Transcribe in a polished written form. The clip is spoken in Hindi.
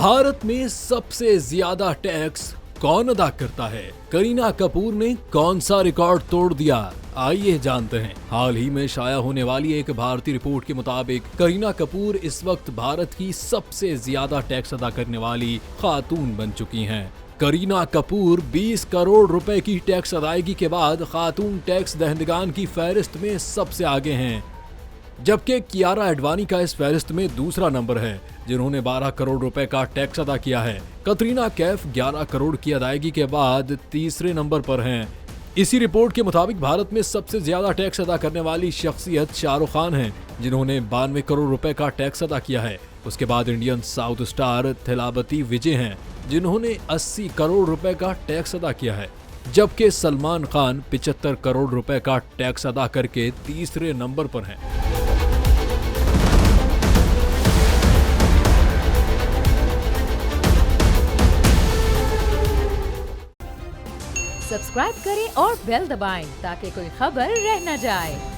भारत में सबसे ज्यादा टैक्स कौन अदा करता है? करीना कपूर ने कौन सा रिकॉर्ड तोड़ दिया? आइए जानते हैं। हाल ही में शाया होने वाली एक भारतीय रिपोर्ट के मुताबिक करीना कपूर इस वक्त भारत की सबसे ज्यादा टैक्स अदा करने वाली खातून बन चुकी हैं। करीना कपूर 20 करोड़ रुपए की टैक्स अदायगी के बाद खातून टैक्स दहंदगान की फहरिस्त में सबसे आगे हैं, जबकि कियारा एडवानी का इस फहरिस्त में दूसरा नंबर है, जिन्होंने 12 करोड़ रुपए का टैक्स अदा किया है। कतरीना कैफ 11 करोड़ की अदायगी के बाद तीसरे नंबर पर हैं। इसी रिपोर्ट के मुताबिक भारत में सबसे ज्यादा टैक्स अदा करने वाली शख्सियत शाहरुख खान हैं, जिन्होंने 92 करोड़ रुपए का टैक्स अदा किया है। उसके बाद इंडियन साउथ स्टार थिलाबती विजय हैं, जिन्होंने 80 करोड़ रुपए का टैक्स अदा किया है, जबकि सलमान खान 75 करोड़ रुपए का टैक्स अदा करके तीसरे नंबर पर हैं। सब्सक्राइब करें और बेल दबाएं ताकि कोई खबर रह न जाए।